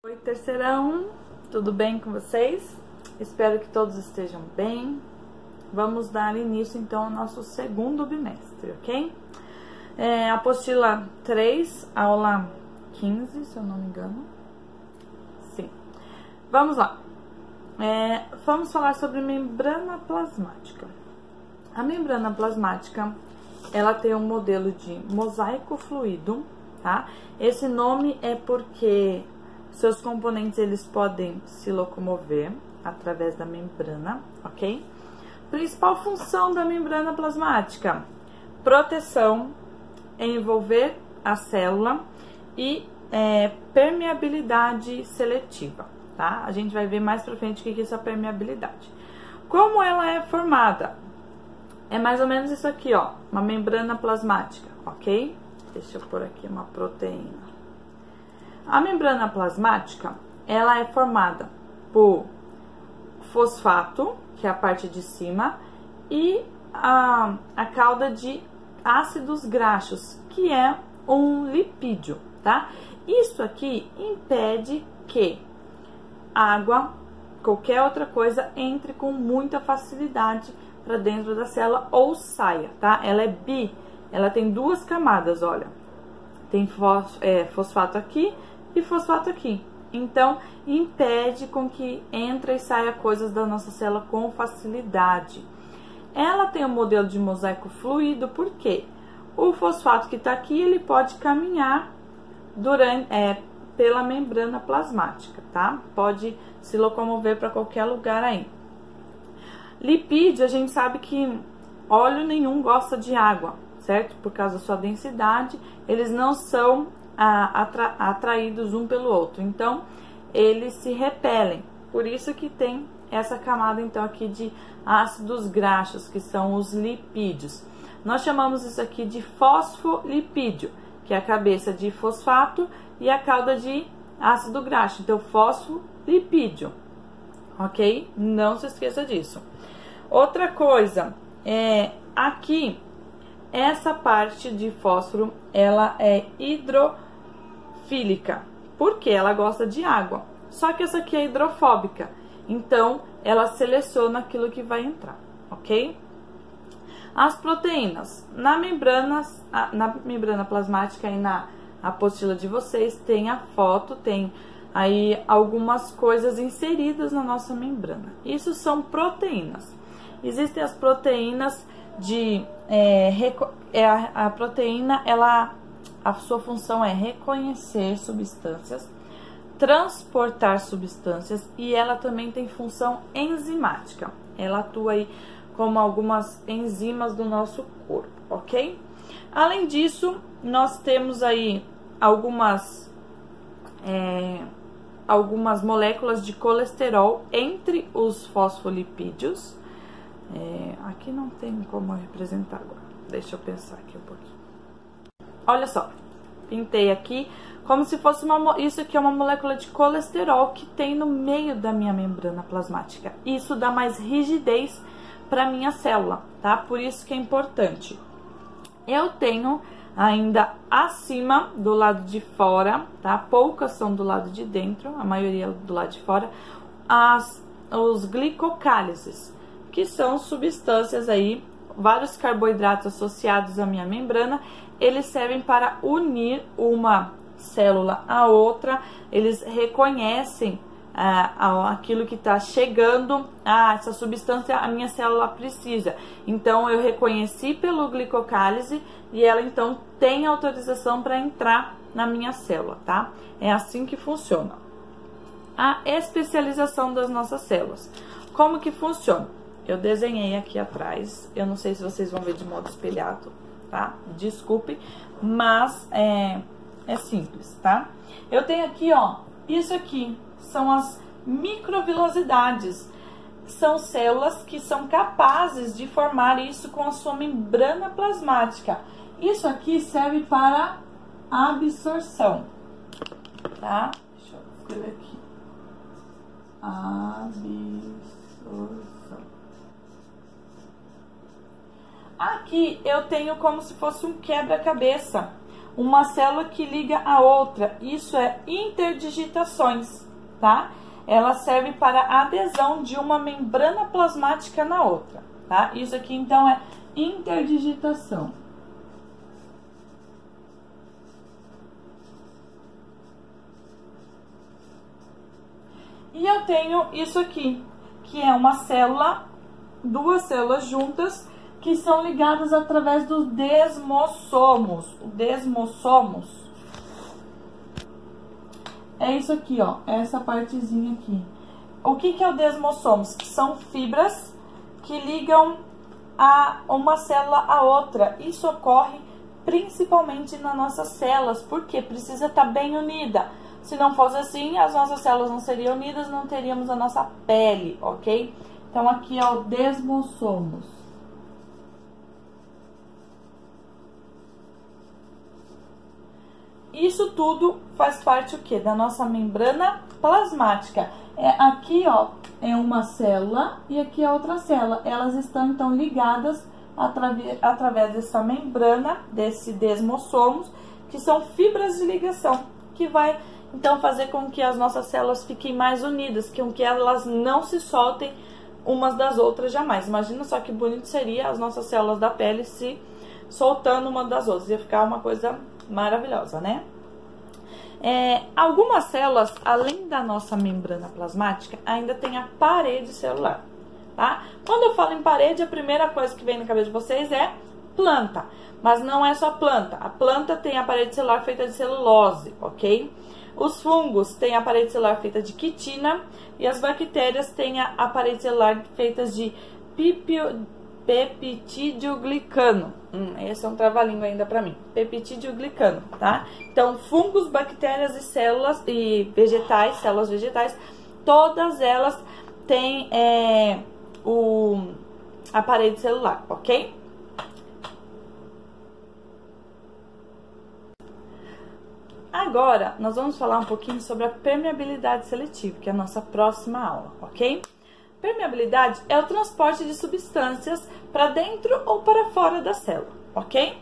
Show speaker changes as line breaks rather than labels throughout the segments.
Oi, terceirão, tudo bem com vocês? Espero que todos estejam bem. Vamos dar início então ao nosso segundo bimestre, ok? Apostila 3, aula 15, se eu não me engano. Sim. Vamos lá. Vamos falar sobre membrana plasmática. A membrana plasmática, ela tem um modelo de mosaico fluido, tá? Esse nome é porque seus componentes, eles podem se locomover através da membrana, ok? Principal função da membrana plasmática: proteção, envolver a célula e permeabilidade seletiva, tá? A gente vai ver mais pra frente o que é essa permeabilidade. Como ela é formada? É mais ou menos isso aqui, ó, uma membrana plasmática, ok? Deixa eu pôr aqui uma proteína. A membrana plasmática, ela é formada por fosfato, que é a parte de cima, e a cauda de ácidos graxos, que é um lipídio, tá? Isso aqui impede que água, qualquer outra coisa, entre com muita facilidade para dentro da célula ou saia, tá? Ela é ela tem duas camadas, olha. Tem fosfato aqui e fosfato aqui. Então, impede com que entre e saia coisas da nossa célula com facilidade. Ela tem um modelo de mosaico fluido, porque o fosfato que está aqui, ele pode caminhar pela membrana plasmática, tá? Pode se locomover para qualquer lugar aí. Lipídio, a gente sabe que óleo nenhum gosta de água, certo? Por causa da sua densidade, eles não são atraídos um pelo outro, então eles se repelem. Por isso que tem essa camada então aqui de ácidos graxos, que são os lipídios. Nós chamamos isso aqui de fosfolipídio, que é a cabeça de fosfato e a cauda de ácido graxo. Então, fosfolipídio, ok? Não se esqueça disso. Outra coisa, aqui, essa parte de fósforo, ela é hidrofílica, porque ela gosta de água. Só que essa aqui é hidrofóbica, então ela seleciona aquilo que vai entrar, ok? As proteínas, na membrana plasmática e na apostila de vocês, tem a foto, tem aí algumas coisas inseridas na nossa membrana. Isso são proteínas. Existem as proteínas a proteína, a sua função é reconhecer substâncias, transportar substâncias, e ela também tem função enzimática. Ela atua aí como algumas enzimas do nosso corpo, ok? Além disso, nós temos aí algumas moléculas de colesterol entre os fosfolipídios. Aqui não tem como representar agora. Deixa eu pensar aqui um pouquinho. Olha só, pintei aqui como se fosse isso aqui é uma molécula de colesterol que tem no meio da minha membrana plasmática. Isso dá mais rigidez para minha célula, tá? Por isso que é importante. Eu tenho ainda acima, do lado de fora, tá? Poucas são do lado de dentro, a maioria do lado de fora, os glicocálices, que são substâncias aí, vários carboidratos associados à minha membrana. Eles servem para unir uma célula à outra, eles reconhecem aquilo que está chegando, essa substância a minha célula precisa. Então, eu reconheci pelo glicocálise e ela então tem autorização para entrar na minha célula, tá? É assim que funciona. A especialização das nossas células. Como que funciona? Eu desenhei aqui atrás, eu não sei se vocês vão ver de modo espelhado, tá? Desculpe, mas é simples, tá? Eu tenho aqui, ó, isso aqui são as microvilosidades. São células que são capazes de formar isso com a sua membrana plasmática. Isso aqui serve para absorção, tá? Deixa eu escrever aqui. Absorção. Aqui eu tenho como se fosse um quebra-cabeça. uma célula que liga a outra. Isso é interdigitações, tá? Ela serve para a adesão de uma membrana plasmática na outra, tá? Isso aqui, então, é interdigitação. E eu tenho isso aqui, que é uma célula, duas células juntas, que são ligadas através dos desmossomos. O desmossomos é isso aqui, ó, essa partezinha aqui. O que é o desmossomos? São fibras que ligam uma célula a outra. Isso ocorre principalmente nas nossas células, porque precisa estar bem unida. Se não fosse assim, as nossas células não seriam unidas, não teríamos a nossa pele, ok? Então, aqui é o desmossomos. Isso tudo faz parte o quê? Da nossa membrana plasmática. Aqui, ó, é uma célula e aqui é outra célula. Elas estão, então, ligadas através dessa membrana, desse desmossomos, que são fibras de ligação, que vai, então, fazer com que as nossas células fiquem mais unidas, com que elas não se soltem umas das outras jamais. Imagina só que bonito seria as nossas células da pele se soltando uma das outras. Ia ficar uma coisa maravilhosa, né? Algumas células, além da nossa membrana plasmática, ainda tem a parede celular, tá? Quando eu falo em parede, a primeira coisa que vem na cabeça de vocês é planta. Mas não é só planta. A planta tem a parede celular feita de celulose, ok? Os fungos têm a parede celular feita de quitina e as bactérias têm a parede celular feita de peptidoglicano. Esse é um trava-língua ainda pra mim. Peptidoglicano, tá? Então, fungos, bactérias e células e vegetais, células vegetais, todas elas têm a parede celular, ok? Agora, nós vamos falar um pouquinho sobre a permeabilidade seletiva, que é a nossa próxima aula, ok? Permeabilidade é o transporte de substâncias para dentro ou para fora da célula, ok?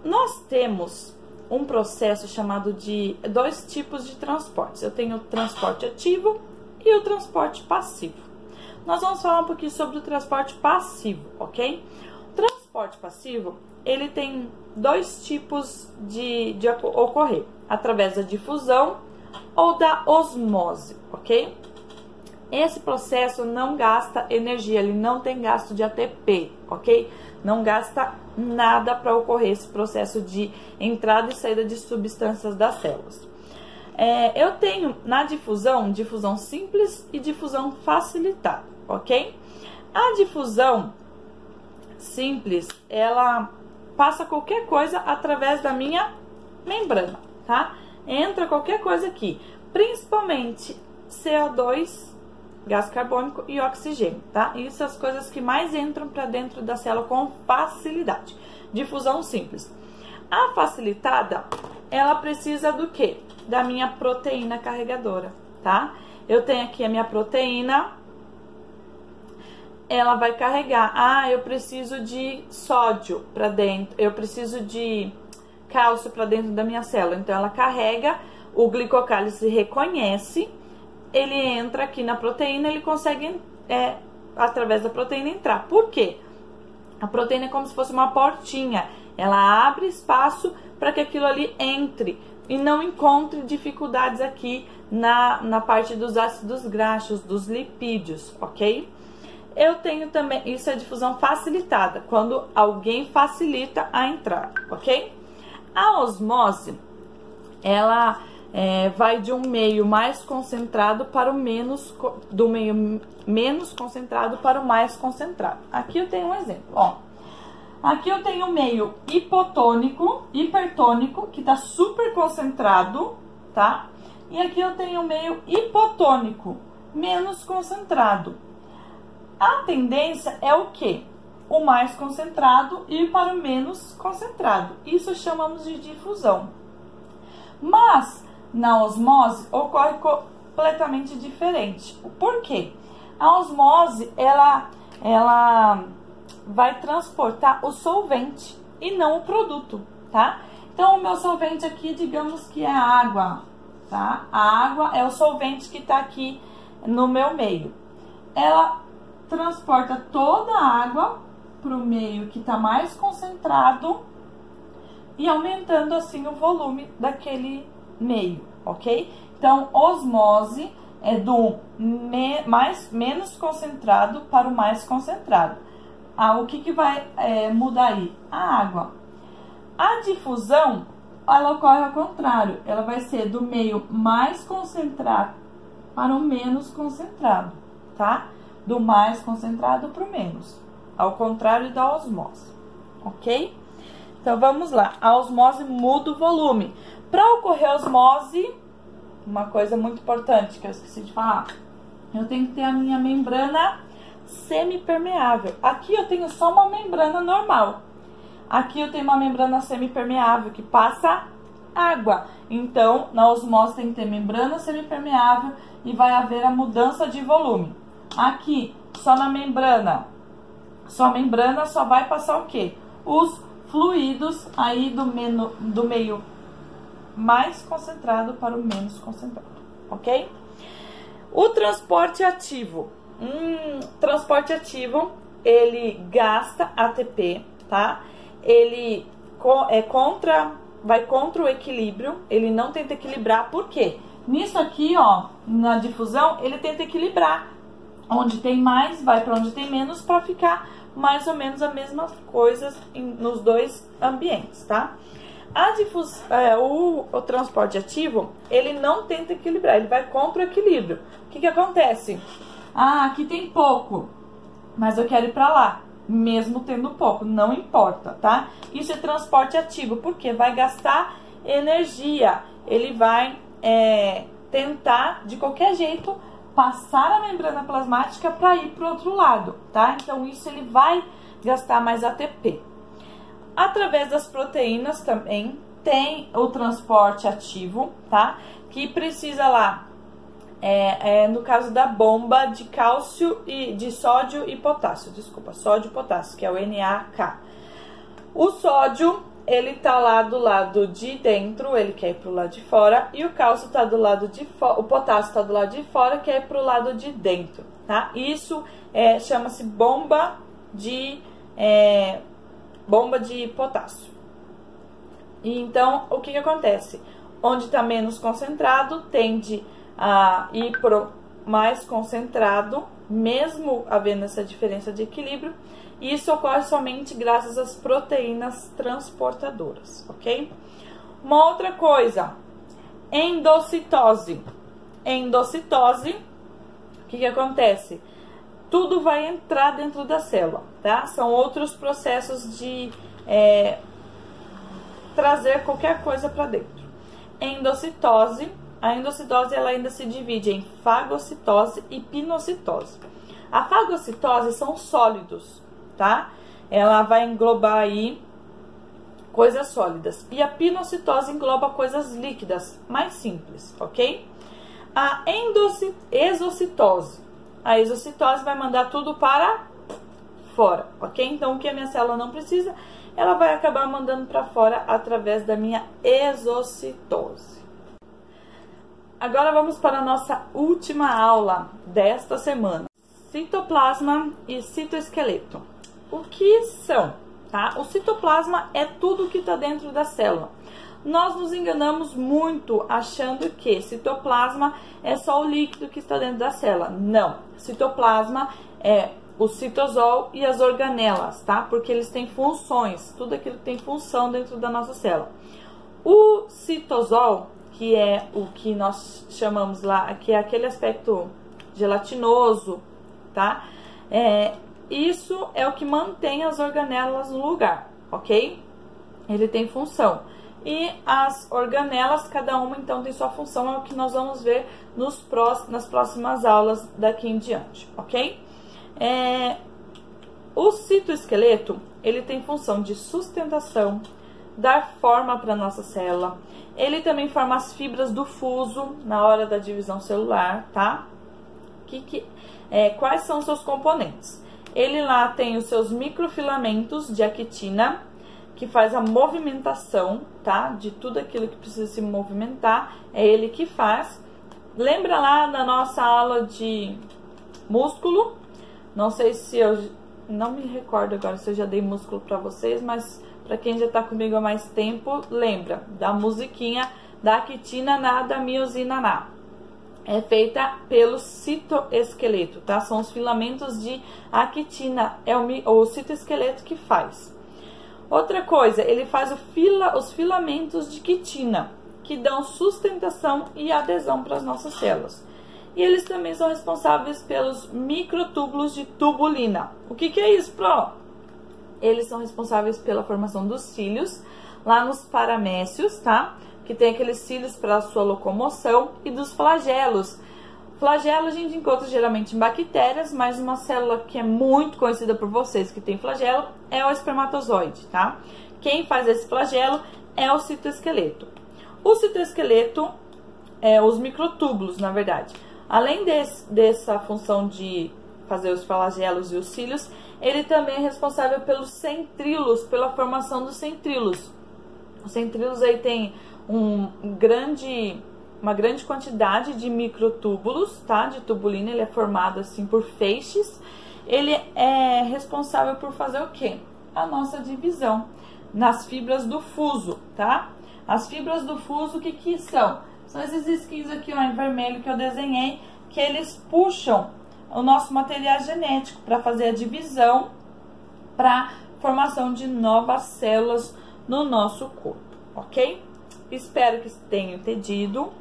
Nós temos um processo chamado de dois tipos de transportes. Eu tenho o transporte ativo e o transporte passivo. Nós vamos falar um pouquinho sobre o transporte passivo, ok? O transporte passivo, ele tem dois tipos de ocorrer, através da difusão ou da osmose, ok? Esse processo não gasta energia, ele não tem gasto de ATP, ok? Não gasta nada para ocorrer esse processo de entrada e saída de substâncias das células. Eu tenho na difusão simples e difusão facilitada, ok? A difusão simples, ela passa qualquer coisa através da minha membrana, tá? Entra qualquer coisa aqui, principalmente CO2, gás carbônico e oxigênio, tá? Isso são as coisas que mais entram para dentro da célula com facilidade. Difusão simples. A facilitada, ela precisa do quê? Da minha proteína carregadora, tá? Eu tenho aqui a minha proteína, ela vai carregar. Eu preciso de sódio para dentro, eu preciso de cálcio para dentro da minha célula. Então, ela carrega, o glicocálice reconhece, ele entra aqui na proteína, ele consegue, através da proteína, entrar. Por quê? A proteína é como se fosse uma portinha. Ela abre espaço para que aquilo ali entre e não encontre dificuldades aqui na parte dos ácidos graxos, dos lipídios, ok? Eu tenho também, isso é difusão facilitada, quando alguém facilita a entrada, ok? A osmose, ela vai de um meio mais concentrado para o do meio menos concentrado para o mais concentrado. Aqui eu tenho um exemplo, ó. Aqui eu tenho o meio hipertônico, que está super concentrado, tá? E aqui eu tenho o meio hipotônico, menos concentrado. A tendência é o quê? O mais concentrado ir para o menos concentrado. Isso chamamos de difusão. Mas na osmose ocorre completamente diferente. Por quê? A osmose, ela vai transportar o solvente e não o produto, tá? Então, o meu solvente aqui, digamos que é água, tá? A água é o solvente que tá aqui no meu meio. Ela transporta toda a água pro meio que tá mais concentrado e aumentando assim o volume daquele meio, ok? Então, osmose é do menos concentrado para o mais concentrado. O que vai mudar aí? A água. A difusão, ela ocorre ao contrário. Ela vai ser do meio mais concentrado para o menos concentrado, tá? Do mais concentrado para o menos. Ao contrário da osmose, ok? Então, vamos lá. A osmose muda o volume. Para ocorrer a osmose, uma coisa muito importante que eu esqueci de falar. Eu tenho que ter a minha membrana semipermeável. Aqui eu tenho só uma membrana normal. Aqui eu tenho uma membrana semipermeável que passa água. Então, na osmose tem que ter membrana semipermeável e vai haver a mudança de volume. Aqui, só na membrana. Só a membrana só vai passar o quê? Os fluidos aí do meio mais concentrado para o menos concentrado, ok? O transporte ativo. Transporte ativo, ele gasta ATP, tá? Ele vai contra o equilíbrio, ele não tenta equilibrar, por quê? Nisso aqui, ó, na difusão, ele tenta equilibrar. Onde tem mais, vai para onde tem menos, para ficar mais ou menos a mesma coisa nos dois ambientes, tá? O transporte ativo, ele não tenta equilibrar, ele vai contra o equilíbrio. O que acontece? Aqui tem pouco, mas eu quero ir para lá, mesmo tendo pouco, não importa, tá? Isso é transporte ativo, porque vai gastar energia, ele vai tentar, de qualquer jeito, passar a membrana plasmática para ir para o outro lado, tá? Então, isso ele vai gastar mais ATP. Através das proteínas também tem o transporte ativo, tá? Que precisa lá, no caso da bomba de cálcio e de sódio e potássio, sódio e potássio, que é o NaK. O sódio, ele tá lá do lado de dentro, ele quer ir pro lado de fora, e o cálcio tá do lado de fora, o potássio tá do lado de fora, quer ir pro lado de dentro, tá? Isso chama-se bomba de potássio. E então, o que acontece? Onde tá menos concentrado, tende a ir pro mais concentrado, mesmo havendo essa diferença de equilíbrio. E isso ocorre somente graças às proteínas transportadoras, ok? Uma outra coisa, endocitose. Endocitose, o que acontece? Tudo vai entrar dentro da célula, tá? São outros processos de trazer qualquer coisa para dentro. Endocitose, a endocitose ela ainda se divide em fagocitose e pinocitose. A fagocitose são sólidos, tá? Ela vai englobar aí coisas sólidas. E a pinocitose engloba coisas líquidas, mais simples, ok? A exocitose. A exocitose vai mandar tudo para fora, ok? Então, o que a minha célula não precisa, ela vai acabar mandando para fora através da minha exocitose. Agora vamos para a nossa última aula desta semana. Citoplasma e citoesqueleto. O que são? Tá? O citoplasma é tudo que está dentro da célula. Nós nos enganamos muito achando que citoplasma é só o líquido que está dentro da célula. Não. Citoplasma é o citosol e as organelas, tá? Porque eles têm funções, tudo aquilo que tem função dentro da nossa célula. O citosol, que é o que nós chamamos lá, que é aquele aspecto gelatinoso, tá? Isso é o que mantém as organelas no lugar, ok? Ele tem função. E as organelas, cada uma então tem sua função, é o que nós vamos ver nas próximas aulas daqui em diante, ok? O citoesqueleto, ele tem função de sustentação, dar forma para a nossa célula. Ele também forma as fibras do fuso na hora da divisão celular, tá? Quais são os seus componentes? Ele lá tem os seus microfilamentos de actina, que faz a movimentação, tá? De tudo aquilo que precisa se movimentar, é ele que faz. Lembra lá da nossa aula de músculo? Não sei se eu... Não me recordo agora se eu já dei músculo pra vocês, mas pra quem já tá comigo há mais tempo, lembra da musiquinha da quitina na, da miosina na. É feita pelo citoesqueleto, tá? São os filamentos de actina, é o citoesqueleto que faz. Outra coisa, ele faz os filamentos de quitina, que dão sustentação e adesão para as nossas células. E eles também são responsáveis pelos microtúbulos de tubulina. O que é isso, Pro? Eles são responsáveis pela formação dos cílios, lá nos paramécios, tá? Que tem aqueles cílios para a sua locomoção, e dos flagelos. Flagelo a gente encontra geralmente em bactérias, mas uma célula que é muito conhecida por vocês que tem flagelo é o espermatozoide, tá? Quem faz esse flagelo é o citoesqueleto. O citoesqueleto é os microtúbulos, na verdade. Além dessa função de fazer os flagelos e os cílios, ele também é responsável pelos centríolos, pela formação dos centríolos. Os centríolos aí tem uma grande quantidade de microtúbulos, tá? De tubulina, ele é formado assim por feixes. Ele é responsável por fazer o quê? A nossa divisão nas fibras do fuso, tá? As fibras do fuso, o que são? São esses risquinhos aqui, ó, em vermelho que eu desenhei, que eles puxam o nosso material genético para fazer a divisão, para formação de novas células no nosso corpo, ok? Espero que tenham entendido.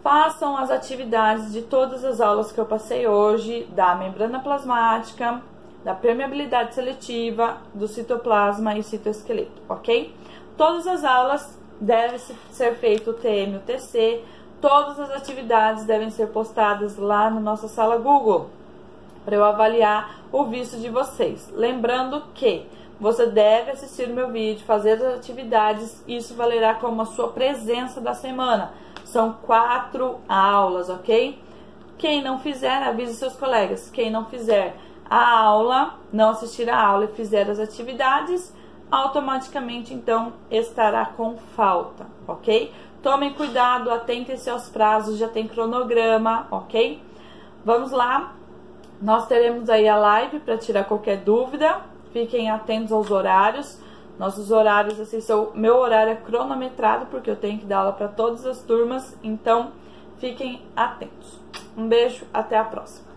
Façam as atividades de todas as aulas que eu passei hoje, da membrana plasmática, da permeabilidade seletiva, do citoplasma e citoesqueleto, ok? Todas as aulas devem ser feito o TM e o TC, todas as atividades devem ser postadas lá na nossa sala Google, para eu avaliar o visto de vocês. Lembrando que você deve assistir o meu vídeo, fazer as atividades, isso valerá como a sua presença da semana. São 4 aulas, ok? Quem não fizer, avise seus colegas. Quem não fizer a aula, não assistir a aula e fizer as atividades, automaticamente, então, estará com falta, ok? Tomem cuidado, atentem-se aos prazos, já tem cronograma, ok? Vamos lá, nós teremos aí a live para tirar qualquer dúvida, fiquem atentos aos horários. Nossos horários, assim, meu horário é cronometrado, porque eu tenho que dar aula para todas as turmas, então fiquem atentos. Um beijo, até a próxima.